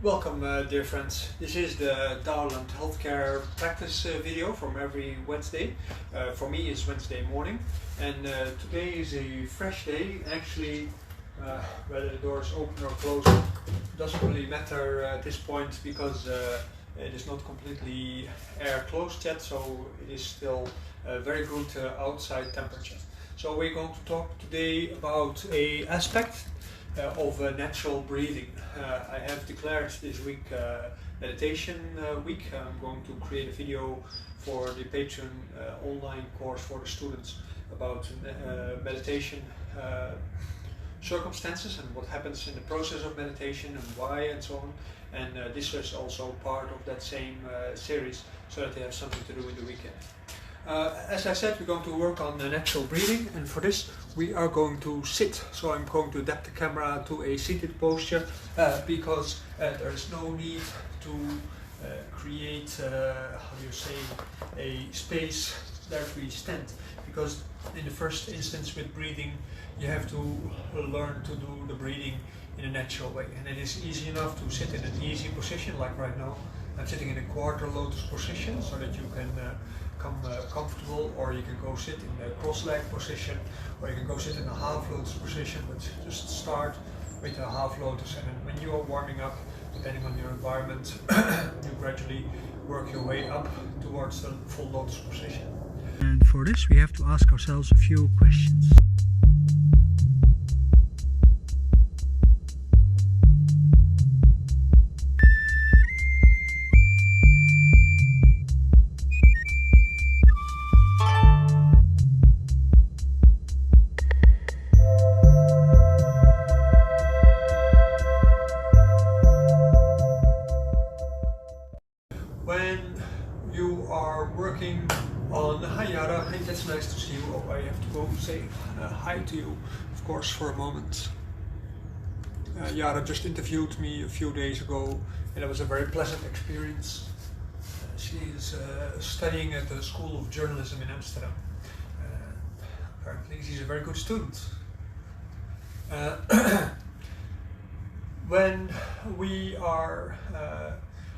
Welcome, dear friends. This is the Daoland healthcare practice video from every Wednesday. For me, it's Wednesday morning, and today is a fresh day. Actually, whether the door is open or closed doesn't really matter at this point because it is not completely air closed yet, so it is still a very good outside temperature. So we're going to talk today about a aspect of natural breathing. I have declared this week meditation week. I'm going to create a video for the Patreon online course for the students about meditation circumstances and what happens in the process of meditation and why and so on. And this is also part of that same series, so that they have something to do in the weekend. As I said, we're going to work on natural breathing, and for this we are going to sit. So I'm going to adapt the camera to a seated posture because there is no need to create, a space that we stand. Because in the first instance with breathing, you have to learn to do the breathing in a natural way. And it is easy enough to sit in an easy position, like right now. I'm sitting in a quarter lotus position so that you can come comfortable, or you can go sit in a cross-leg position, or you can go sit in a half lotus position, but just start with a half lotus, and then when you are warming up, depending on your environment, you gradually work your way up towards the full lotus position. And for this we have to ask ourselves a few questions. When you are working on hi Yara, hey, that's nice to see you. Oh, I have to go say hi to you, of course, for a moment. Yara just interviewed me a few days ago, and it was a very pleasant experience. She is studying at the School of Journalism in Amsterdam. Apparently she's a very good student. When we are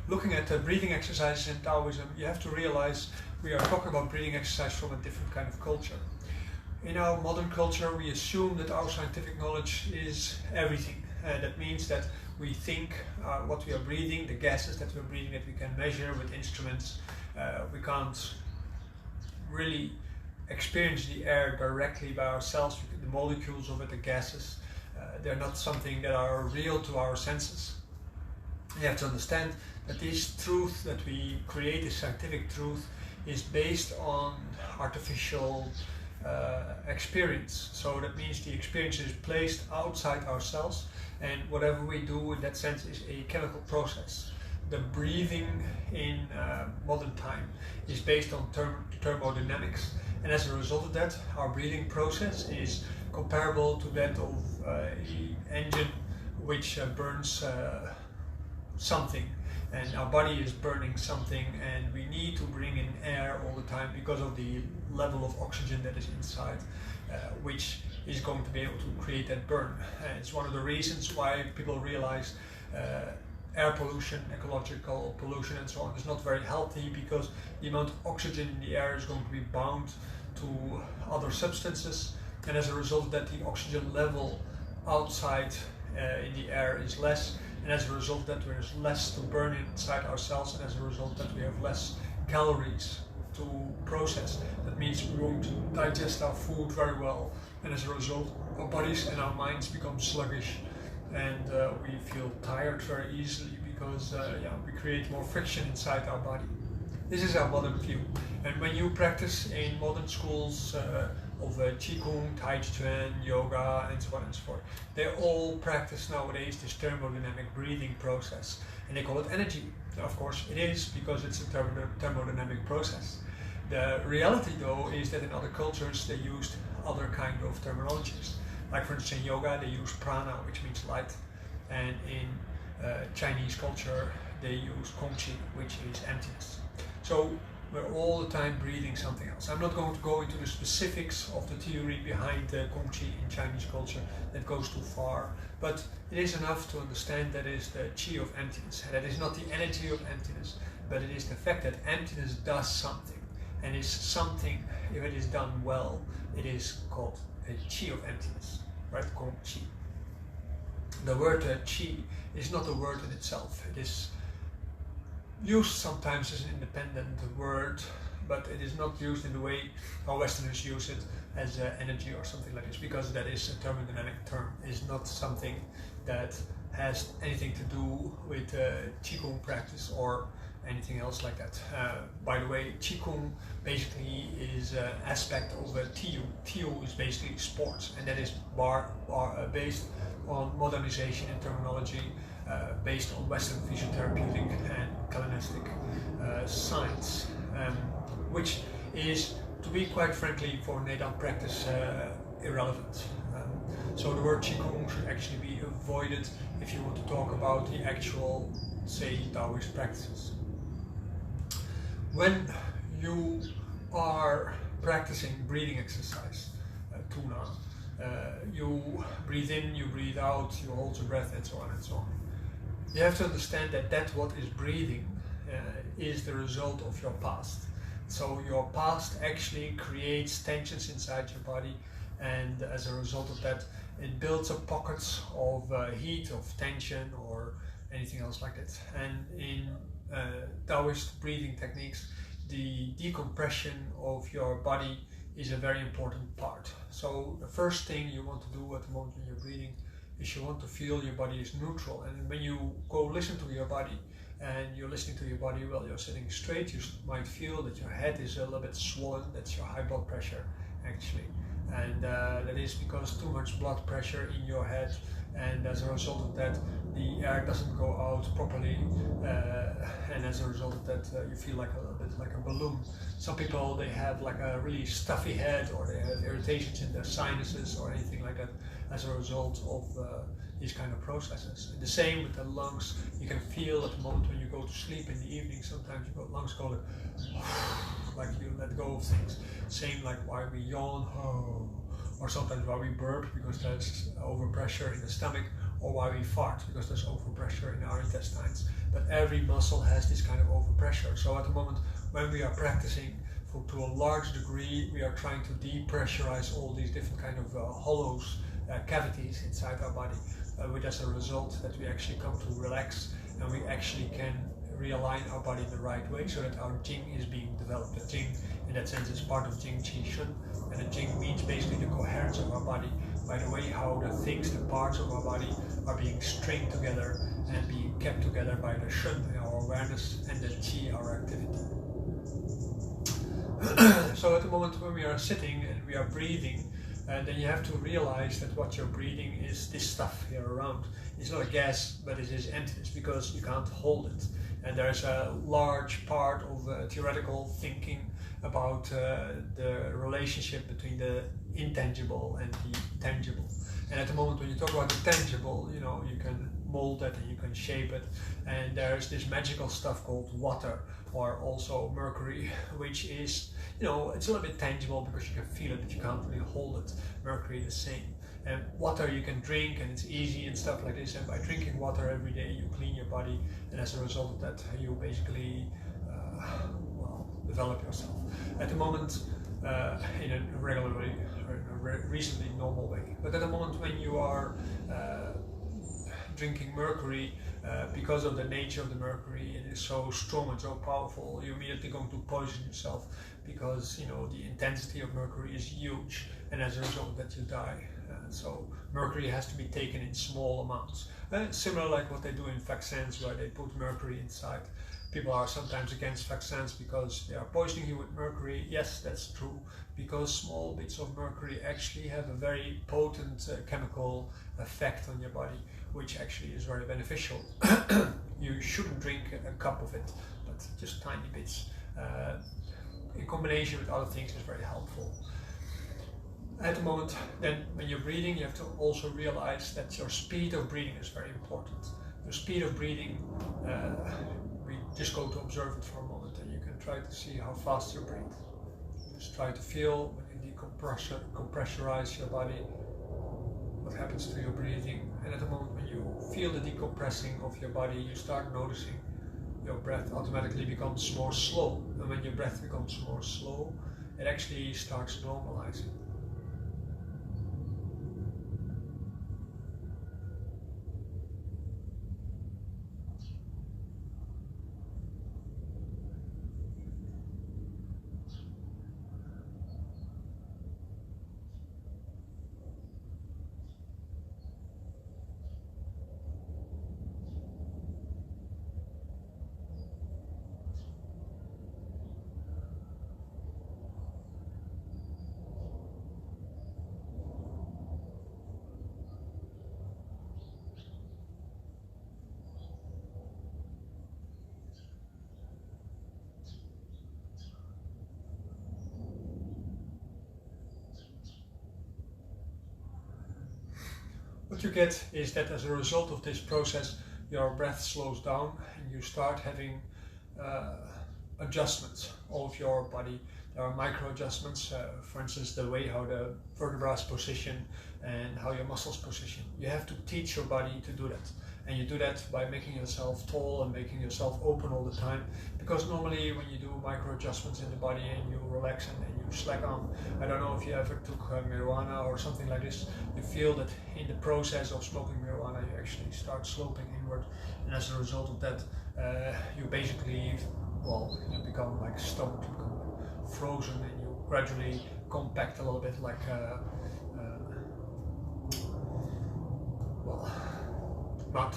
looking at the breathing exercises in Taoism, you have to realize we are talking about breathing exercise from a different kind of culture. In our modern culture, we assume that our scientific knowledge is everything. That means that we think what we are breathing, the gases that we're breathing, that we can measure with instruments. We can't really experience the air directly by ourselves. The molecules of it, the gases, they're not something that are real to our senses. You have to understand that this truth that we create, this scientific truth, is based on artificial experience. So that means the experience is placed outside ourselves, and whatever we do in that sense is a chemical process. The breathing in modern time is based on thermodynamics, and as a result of that, our breathing process is comparable to that of an engine which burns something, and our body is burning something, and we need to bring in air all the time because of the level of oxygen that is inside, which is going to be able to create that burn. It's one of the reasons why people realize air pollution, ecological pollution and so on is not very healthy, because the amount of oxygen in the air is going to be bound to other substances, and as a result of that, the oxygen level outside in the air is less, and as a result of that, there is less to burn inside ourselves, and as a result of that, we have less calories to process. That means we won't digest our food very well, and as a result, our bodies and our minds become sluggish, and we feel tired very easily because we create more friction inside our body. This is our modern view, and when you practice in modern schools of Qigong, Tai Chi Chuan, yoga, and so on and so forth, they all practice nowadays this thermodynamic breathing process, and they call it energy. Of course it is, because it's a thermodynamic process. The reality though is that in other cultures they used other kind of terminologies. Like for instance in yoga they use prana, which means light, and in Chinese culture they use kongqi, which is emptiness. So we're all the time breathing something else. I'm not going to go into the specifics of the theory behind Kung Chi in Chinese culture, that goes too far, but it is enough to understand that it is the Qi of emptiness, and that is not the energy of emptiness, but it is the fact that emptiness does something, and is something, if it is done well, it is called a Qi of emptiness, right? Kung Chi. The word Qi is not a word in itself. It is used sometimes as an independent word, but it is not used in the way how Westerners use it as energy or something like this, because that is a thermodynamic term. It is not something that has anything to do with Qigong practice or anything else like that. By the way, Qigong basically is an aspect of Tiu. Tiu is basically sports, and that is based on modernization and terminology, based on Western physiotherapeutic and Kabbalistic science, which is, to be quite frankly, for Neidan practice irrelevant. So the word Qigong should actually be avoided if you want to talk about the actual, say, Taoist practices. When you are practicing breathing exercise, tuna, you breathe in, you breathe out, you hold your breath, and so on and so on. You have to understand that what is breathing is the result of your past. So your past actually creates tensions inside your body, and as a result of that, it builds up pockets of heat, of tension, or anything else like that. And in Taoist breathing techniques, the decompression of your body is a very important part. So the first thing you want to do at the moment when you're breathing is you want to feel your body is neutral. And when you go listen to your body, and you're listening to your body while you're sitting straight, you might feel that your head is a little bit swollen. That's your high blood pressure, actually. And that is because too much blood pressure in your head, and as a result of that, the air doesn't go out properly, and as a result of that, you feel like a little bit like a balloon. Some people, they have like a really stuffy head, or they have irritations in their sinuses or anything like that as a result of these kind of processes. And the same with the lungs. You can feel at the moment when you go to sleep in the evening, sometimes your lungs go like you let go of things. Same like why we yawn, or sometimes why we burp because there's overpressure in the stomach, or why we fart because there's overpressure in our intestines. But every muscle has this kind of overpressure. So at the moment when we are practicing, to a large degree, we are trying to depressurize all these different kind of hollows, cavities inside our body, with as a result that we actually come to relax, and we actually can realign our body in the right way so that our Jing is being developed. The Jing, in that sense, is part of Jing Qi Shun, and the Jing means basically the coherence of our body, by the way how the things, the parts of our body are being stringed together and being kept together by the Shun, our awareness, and the Qi, our activity. So at the moment when we are sitting and we are breathing, then you have to realize that what you're breathing is this stuff here around. It's not a gas, but it is emptiness, because you can't hold it. And there's a large part of theoretical thinking about the relationship between the intangible and the tangible. And at the moment when you talk about the tangible, you know, you can mold it and you can shape it. And there's this magical stuff called water, or also mercury, which is, you know, it's a little bit tangible because you can feel it, but you can't really hold it. Mercury the same. And water you can drink, and it's easy and stuff like this. And by drinking water every day, you clean your body, and as a result of that, you basically develop yourself. At the moment, in a regular way, or in a reasonably normal way. But at the moment when you are drinking mercury, because of the nature of the mercury, it is so strong and so powerful, you're immediately going to poison yourself, because, you know, the intensity of mercury is huge, and as a result of that you die. So mercury has to be taken in small amounts. Similar like what they do in vaccines, where they put mercury inside. People are sometimes against vaccines because they are poisoning you with mercury. Yes, that's true, because small bits of mercury actually have a very potent chemical effect on your body, which actually is very beneficial. You shouldn't drink a cup of it, but just tiny bits. In combination with other things is very helpful. At the moment, then, when you're breathing, you have to also realize that your speed of breathing is very important. Your speed of breathing we just go to observe it for a moment, and you can try to see how fast you breathe. Just try to feel when you decompressurize your body, what happens to your breathing. And at the moment when you feel the decompressing of your body, you start noticing your breath automatically becomes more slow. And when your breath becomes more slow, it actually starts normalizing. What you get is that as a result of this process, your breath slows down and you start having adjustments of your body. There are micro adjustments, for instance, the way how the vertebrae position and how your muscles position. You have to teach your body to do that. And you do that by making yourself tall and making yourself open all the time. Because normally when you do micro adjustments in the body and you relax and you slack on, I don't know if you ever took marijuana or something like this, you feel that in the process of smoking marijuana you actually start sloping inward, and as a result of that you basically, well, you become like stone, you become like frozen, and you gradually compact a little bit like well, mud.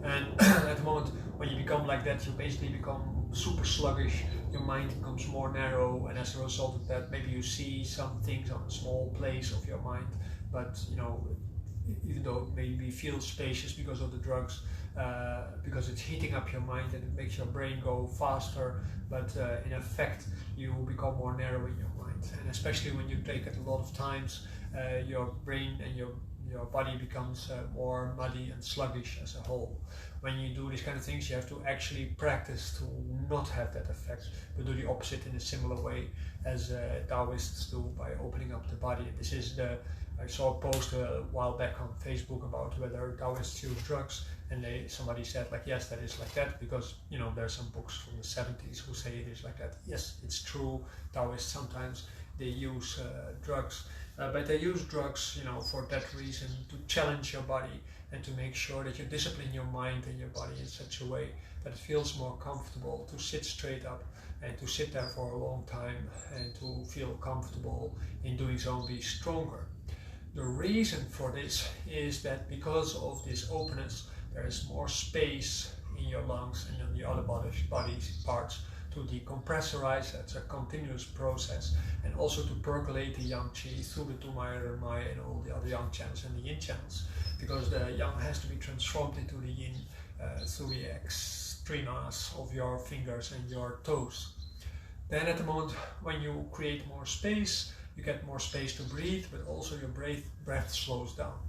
And at the moment when you become like that, you basically become super sluggish, your mind becomes more narrow, and as a result of that maybe you see some things on a small place of your mind, but you know, even though it maybe feels spacious because of the drugs, because it's heating up your mind and it makes your brain go faster, but in effect you become more narrow in your mind. And especially when you take it a lot of times, your brain and your body becomes more muddy and sluggish as a whole. When you do these kind of things, you have to actually practice to not have that effect, but do the opposite in a similar way as Taoists do by opening up the body. This is I saw a post a while back on Facebook about whether Taoists use drugs, and somebody said like, yes, that is like that, because you know there's some books from the 70s who say it is like that. Yes, it's true. Taoists sometimes they use drugs, but they use drugs, you know, for that reason, to challenge your body and to make sure that you discipline your mind and your body in such a way that it feels more comfortable to sit straight up and to sit there for a long time and to feel comfortable in doing so and be stronger. The reason for this is that because of this openness, there is more space in your lungs and in the other body parts to decompressorize. It's a continuous process, and also to percolate the yang qi through the tumai and all the other yang channels and the yin channels, because the yang has to be transformed into the yin through the extremas of your fingers and your toes. Then at the moment when you create more space, you get more space to breathe, but also your breath slows down.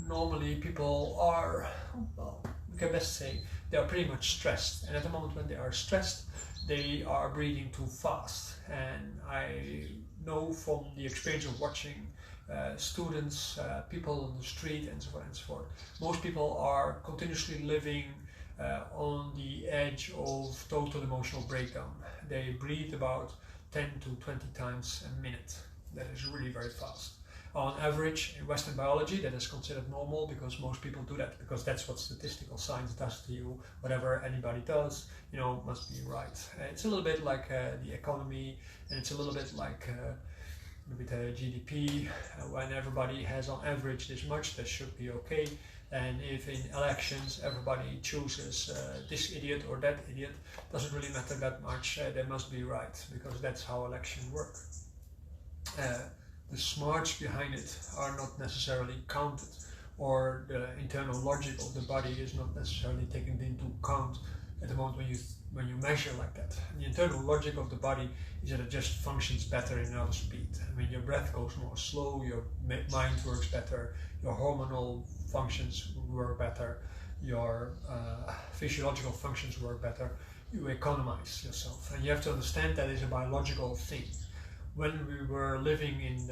Normally people are, well, we can best say they are pretty much stressed, and at the moment when they are stressed, they are breathing too fast. And I know from the experience of watching students, people on the street, and so on and so forth, most people are continuously living on the edge of total emotional breakdown. They breathe about 10 to 20 times a minute. That is really very fast. On average, in Western biology, that is considered normal, because most people do that, because that's what statistical science does to you. Whatever anybody does, you know, must be right. It's a little bit like the economy, and it's a little bit like with GDP. When everybody has on average this much, that should be okay. And if in elections everybody chooses this idiot or that idiot, doesn't really matter that much. They must be right, because that's how elections work. The smarts behind it are not necessarily counted, or the internal logic of the body is not necessarily taken into account at the moment when you measure like that. And the internal logic of the body is that it just functions better in another speed. I mean, your breath goes more slow, your mind works better, your hormonal functions work better, your physiological functions work better, you economize yourself. And you have to understand that is a biological thing. When we were living in,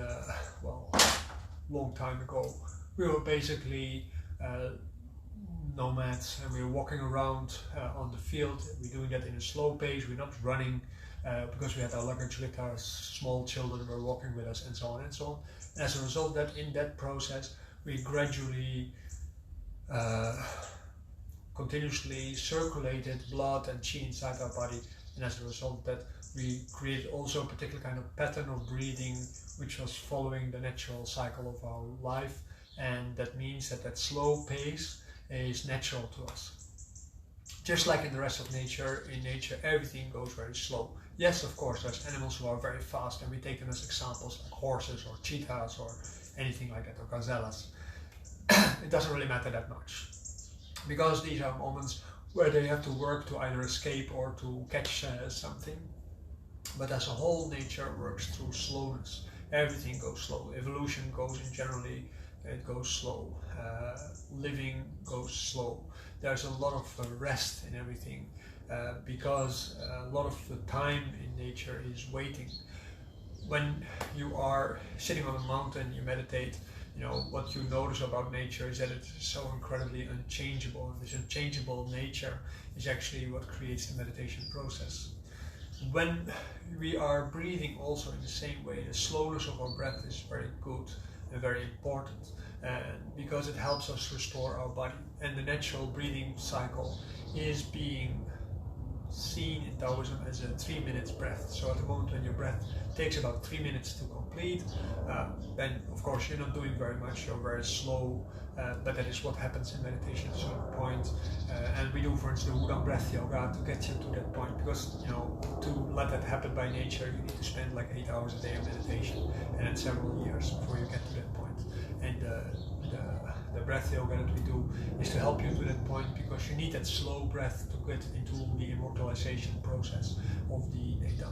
well, long time ago, we were basically nomads, and we were walking around on the field. We're doing that in a slow pace. We're not running because we had our luggage with our small children were walking with us, and so on and so on. And as a result, that in that process, we gradually continuously circulated blood and chi inside our body, and as a result of that, we created also a particular kind of pattern of breathing which was following the natural cycle of our life, and that means that that slow pace is natural to us. Just like in the rest of nature, in nature everything goes very slow. Yes, of course, there's animals who are very fast, and we take them as examples, like horses or cheetahs or anything like that, or gazelles. It doesn't really matter that much, because these are moments where they have to work to either escape or to catch something. But as a whole, nature works through slowness. Everything goes slow. Evolution goes in generally, it goes slow. Living goes slow. There's a lot of rest in everything because a lot of the time in nature is waiting. When you are sitting on a mountain, you meditate, you know, what you notice about nature is that it's so incredibly unchangeable, and this unchangeable nature is actually what creates the meditation process. When we are breathing also in the same way, the slowness of our breath is very good and very important, because it helps us restore our body. And the natural breathing cycle is being seen in Taoism as a 3 minutes breath. So at the moment when your breath takes about 3 minutes to complete, then of course you're not doing very much, you're very slow, but that is what happens in meditation at a certain point. And we do, for instance, the Wudang breath yoga to get you to that point, because, you know, to let that happen by nature, you need to spend like 8 hours a day of meditation, and then several years before you get to that point. And the breath yoga that we do is to help you to that point, because you need that slow breath to get into the immortalization process of the data.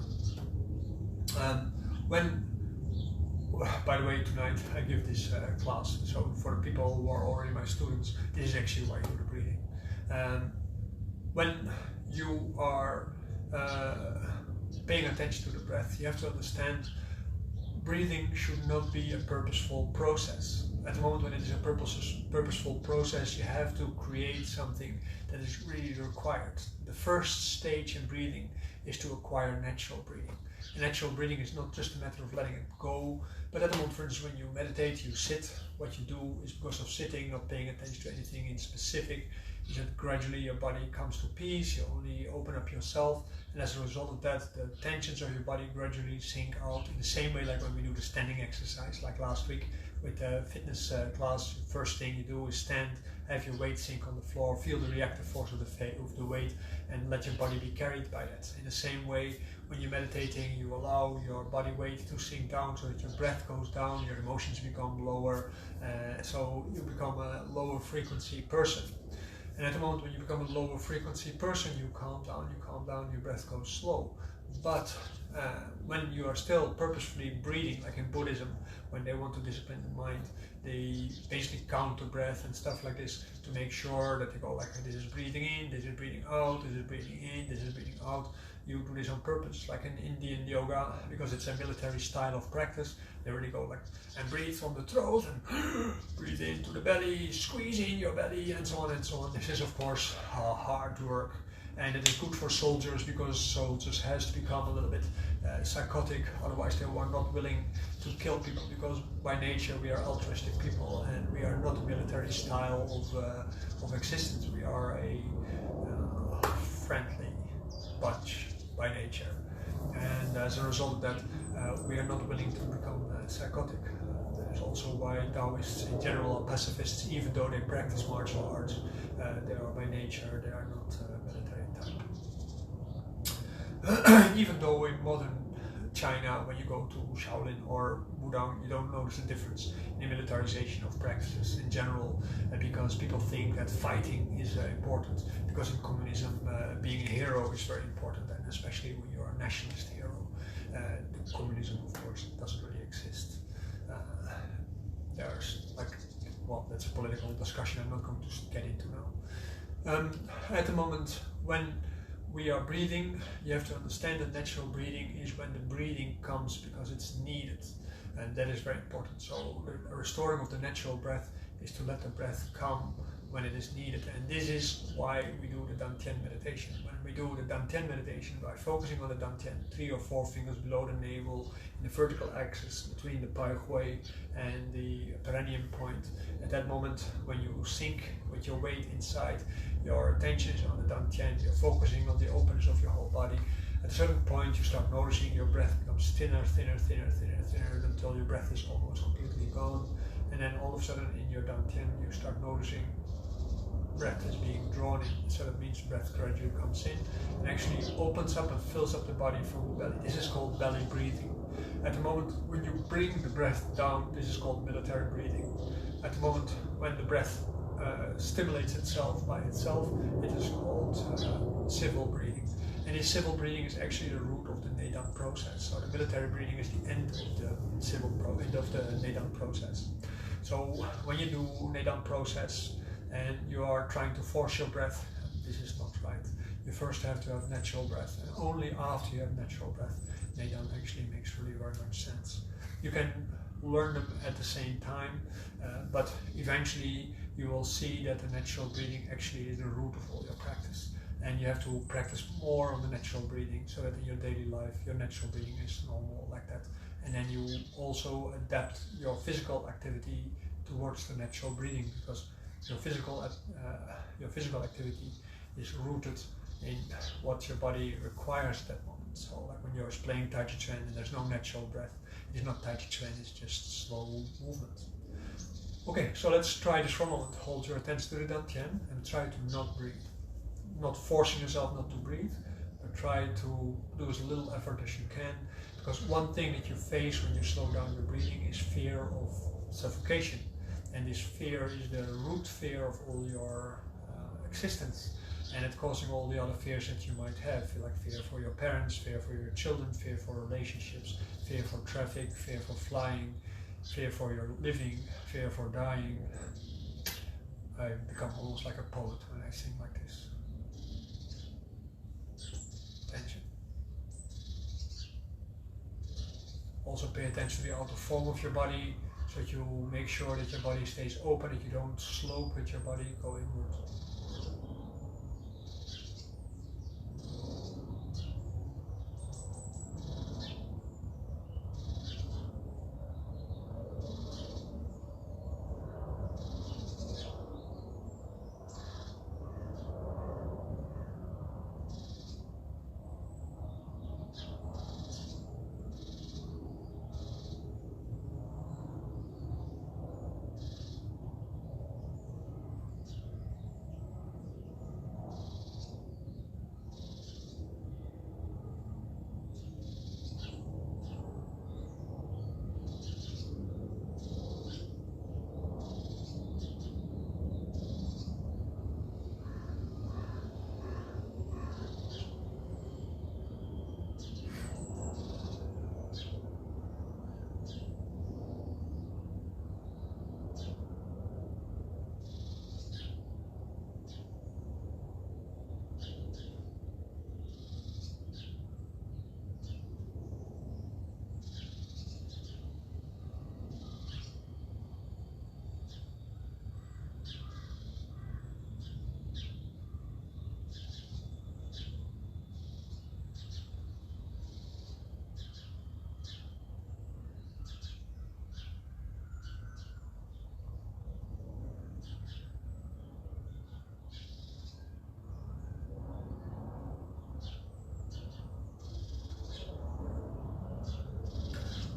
By the way, tonight I give this class, so for the people who are already my students, this is actually why you do the breathing. When you are paying attention to the breath, you have to understand breathing should not be a purposeful process. At the moment when it is a purposeful process, you have to create something that is really required. The first stage in breathing is to acquire natural breathing. And natural breathing is not just a matter of letting it go, but at the moment, for instance, when you meditate, you sit. What you do is, because of sitting, not paying attention to anything in specific, is that gradually your body comes to peace, you only open up yourself, and as a result of that, the tensions of your body gradually sink out, in the same way like when we do the standing exercise, like last week with the fitness class. First thing you do is stand, have your weight sink on the floor, feel the reactive force of the weight, and let your body be carried by that. In the same way, when you're meditating, you allow your body weight to sink down so that your breath goes down, your emotions become lower, so you become a lower frequency person. And at the moment when you become a lower frequency person, you calm down, your breath goes slow. But when you are still purposefully breathing, like in Buddhism, when they want to discipline the mind, they basically count the breath and stuff like this to make sure that they go like, this is breathing in, this is breathing out, this is breathing in, this is breathing out. You do this on purpose, like in Indian yoga, because it's a military style of practice. They really go like, and breathe from the throat, and breathe into the belly, squeeze in your belly, and so on and so on. This is of course hard work, and it is good for soldiers, because soldiers has to become a little bit psychotic, otherwise they are not willing to kill people, because by nature we are altruistic people, and we are not a military style of existence. We are a friendly bunch by nature, and as a result of that, we are not willing to become psychotic. That is also why Taoists in general are pacifists, even though they practice martial arts. They are by nature, they are not military type. Even though in modern China, when you go to Shaolin or Wudang, you don't notice a difference in the militarization of practices in general, because people think that fighting is important, because in communism being a hero is very important, and especially when you are a nationalist hero. The communism, of course, doesn't really exist. There's like, well, that's a political discussion I'm not going to get into now. At the moment when we are breathing, you have to understand that natural breathing is when the breathing comes because it's needed, and that is very important. So a restoring of the natural breath is to let the breath come when it is needed, and this is why we do the Dantian meditation. When we do the Dantian meditation, by focusing on the Dantian, 3 or 4 fingers below the navel, in the vertical axis between the Pai Hui and the perineum point, at that moment when you sink with your weight inside, your attention is on the Dantian, you're focusing on the openness of your whole body. At a certain point you start noticing your breath becomes thinner, thinner, thinner, thinner, thinner, until your breath is almost completely gone. And then all of a sudden in your Dantian you start noticing breath is being drawn in, so that means breath gradually comes in and actually opens up and fills up the body from the belly. This is called belly breathing. At the moment when you bring the breath down, this is called military breathing. At the moment when the breath stimulates itself by itself, it is called civil breathing. And this civil breathing is actually the root of the Nedan process. So the military breathing is the end of the Nedan process. So when you do Nedan process and you are trying to force your breath, this is not right. You first have to have natural breath, and only after you have natural breath, Nedan actually makes really very much sense. You can learn them at the same time, but eventually you will see that the natural breathing actually is the root of all your practice. And you have to practice more on the natural breathing so that in your daily life your natural breathing is normal like that. And then you also adapt your physical activity towards the natural breathing, because your physical activity is rooted in what your body requires at that moment. So like when you're playing Tai Chi Chuan and there's no natural breath, it's not Tai Chi Chuan, it's just slow movement. Okay, so let's try this for a moment. Hold your attention to the Dantian and try to not breathe. Not forcing yourself not to breathe, but try to do as little effort as you can, because one thing that you face when you slow down your breathing is fear of suffocation. And this fear is the root fear of all your existence, and it's causing all the other fears that you might have, like fear for your parents, fear for your children, fear for relationships, fear for traffic, fear for flying, fear for your living, fear for dying. I become almost like a poet when I sing like this. Attention. Also pay attention to the outer form of your body, so that you make sure that your body stays open, that you don't slope with your body, go inward.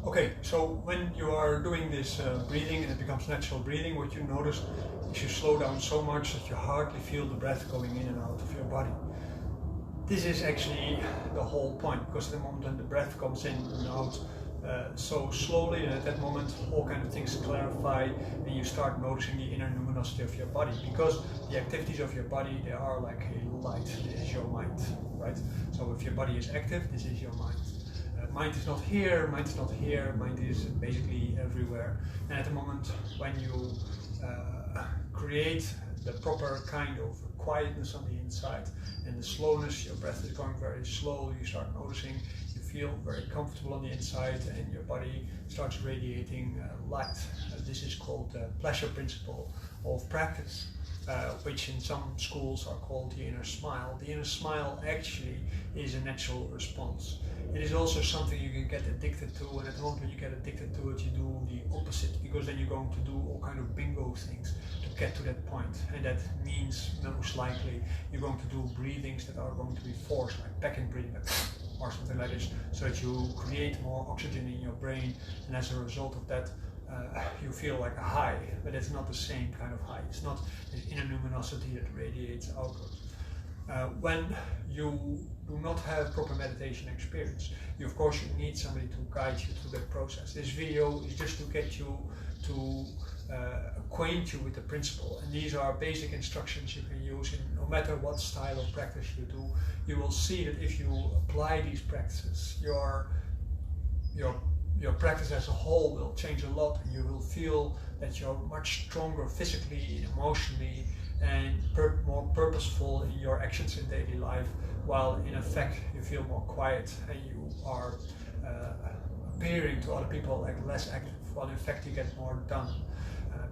Okay, so when you are doing this breathing and it becomes natural breathing, what you notice is you slow down so much that you hardly feel the breath going in and out of your body. This is actually the whole point, because at the moment when the breath comes in and out so slowly, and at that moment all kinds of things clarify and you start noticing the inner luminosity of your body, because the activities of your body, they are like a light. This is your mind, right? So if your body is active, this is your mind. Mind is not here, mind is not here, mind is basically everywhere. And at the moment when you create the proper kind of quietness on the inside and the slowness. Your breath is going very slow. You start noticing you feel very comfortable on the inside and your body starts radiating light. This is called the pleasure principle of practice, which in some schools are called the inner smile. The inner smile actually is a natural response. It is also something you can get addicted to, and at the moment when you get addicted to it, you do the opposite, because then you're going to do all kind of bingo things to get to that point, and that means most likely you're going to do breathings that are going to be forced, like packing breathing or something like this, so that you create more oxygen in your brain, and as a result of that you feel like a high, but it's not the same kind of high. It's not this inner luminosity that radiates outward. When you do not have proper meditation experience, you of course need somebody to guide you through that process. This video is just to get you to acquaint you with the principle, and these are basic instructions you can use in no matter what style of practice you do. You will see that if you apply these practices, your practice as a whole will change a lot, and you will feel that you're much stronger physically, emotionally, and more purposeful in your actions in daily life, while in effect you feel more quiet and you are appearing to other people like less active, while in fact you get more done.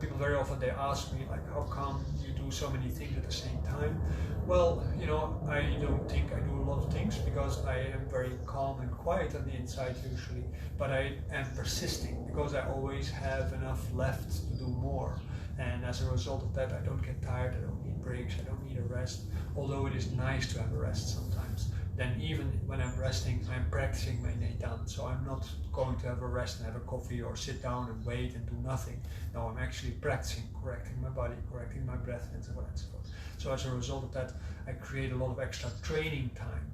People very often they ask me like, how come you do so many things at the same time? Well, you know, I don't think I do a lot of things because I am very calm and quiet on the inside usually, but I am persisting because I always have enough left to do more. And as a result of that, I don't get tired, I don't need breaks, I don't need a rest, although it is nice to have a rest sometimes. Then even when I'm resting, I'm practicing my Daoland. So I'm not going to have a rest and have a coffee or sit down and wait and do nothing. No, I'm actually practicing, correcting my body, correcting my breath, and so on and so forth. So as a result of that, I create a lot of extra training time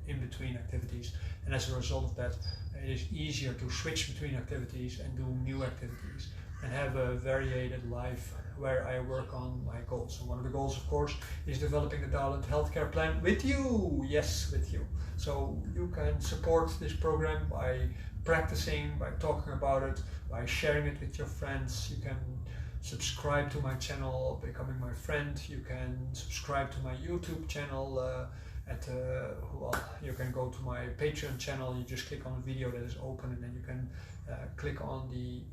in between activities. And as a result of that, it is easier to switch between activities and do new activities and have a varied life where I work on my goals. And one of the goals, of course, is developing the Daoland healthcare plan with you. Yes, with you. So you can support this program by practicing, by talking about it, by sharing it with your friends. You can subscribe to my channel, becoming my friend. You can subscribe to my YouTube channel. Well, you can go to my Patreon channel. You just click on the video that is open, and then you can click on the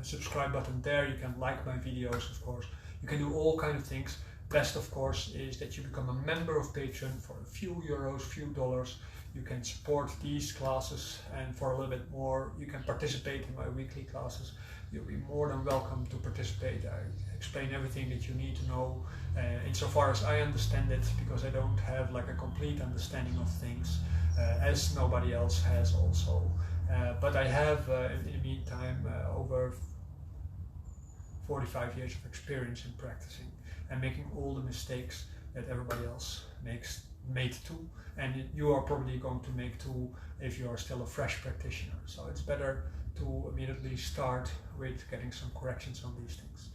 subscribe button there. You can like my videos, of course. You can do all kind of things. Best, of course, is that you become a member of Patreon for a few euros, few dollars. You can support these classes, and for a little bit more, you can participate in my weekly classes. You'll be more than welcome to participate. I explain everything that you need to know insofar as I understand it, because I don't have like a complete understanding of things, as nobody else has also. But I have, in the meantime, over 45 years of experience in practicing and making all the mistakes that everybody else made too, and you are probably going to make too if you are still a fresh practitioner. So it's better to immediately start with getting some corrections on these things.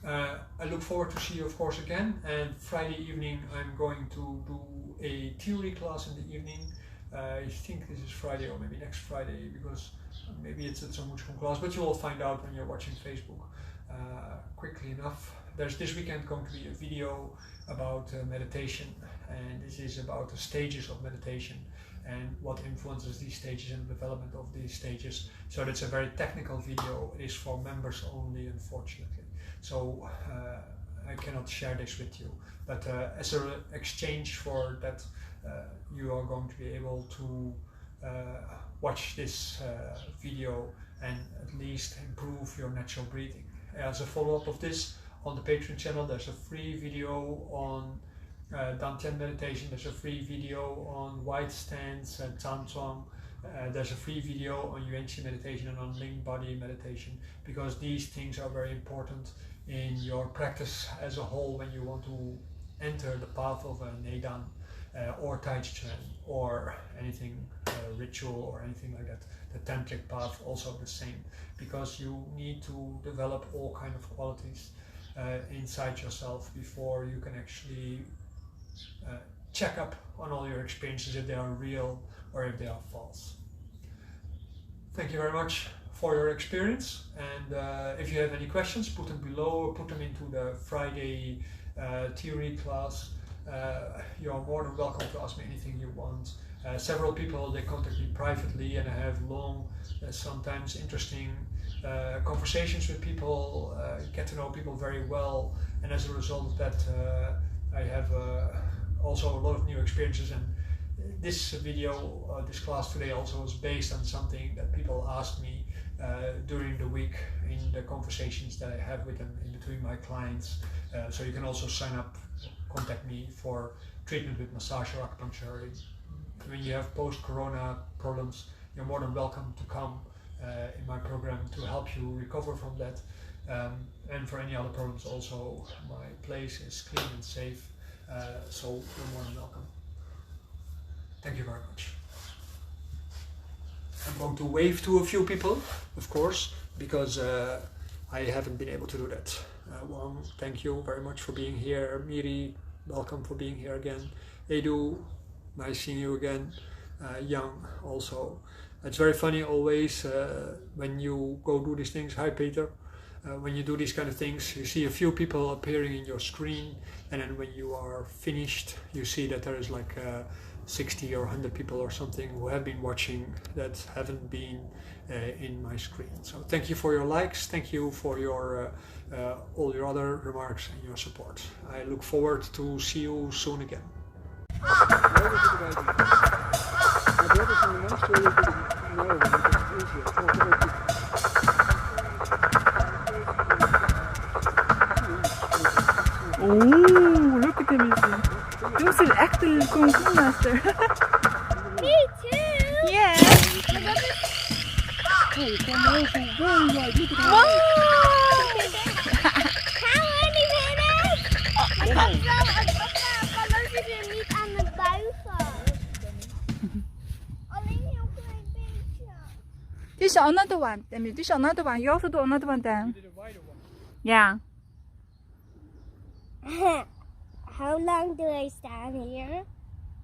I look forward to see you, of course, again, and Friday evening I'm going to do a theory class in the evening. I think this is Friday or maybe next Friday, because maybe it's at some class, but you will find out when you're watching Facebook quickly enough. There's this weekend going to be a video about meditation, and this is about the stages of meditation and what influences these stages and the development of these stages. So that's a very technical video. It is for members only, unfortunately. So I cannot share this with you, but as an exchange for that, you are going to be able to watch this video and at least improve your natural breathing. As a follow-up of this, on the Patreon channel there's a free video on Dantian meditation, there's a free video on white stance and Tanzong, there's a free video on Yuanqi meditation and on Ling body meditation, because these things are very important in your practice as a whole when you want to enter the path of a Daoland or Tai Chi Chuan or anything ritual or anything like that. The tantric path also the same, because you need to develop all kind of qualities inside yourself before you can actually check up on all your experiences, if they are real or if they are false. Thank you very much for your experience, and if you have any questions, put them below or put them into the Friday theory class. You're more than welcome to ask me anything you want. Several people, they contact me privately, and I have long, sometimes interesting conversations with people, get to know people very well, and as a result of that I have also a lot of new experiences. And this video, this class today also is based on something that people asked me during the week in the conversations that I have with them in between my clients. So you can also sign up, contact me for treatment with massage or acupuncture. When you have post-corona problems, you're more than welcome to come in my program to help you recover from that. And for any other problems also, my place is clean and safe, so you're more than welcome. Thank you very much. I'm going to wave to a few people, of course, because I haven't been able to do that. Wang, thank you very much for being here. Miri, welcome for being here again. Edu, nice seeing you again. Yang also. It's very funny always when you go do these things. Hi Peter. When you do these kind of things, you see a few people appearing in your screen, and then when you are finished, you see that there is like 60 or 100 people or something who have been watching that haven't been in my screen. So thank you for your likes, thank you for your all your other remarks and your support. I look forward to see you soon again. Oh, look at him. Those are actually Kung Fu master. Me too. Yeah. Whoa! How many minutes? Ik had wel een horloge er niet aan het buigen. Alleen heel klein beetje. There's another one. There's another one. You also do another one then. You did a wider one. Yeah. How long do I stand here?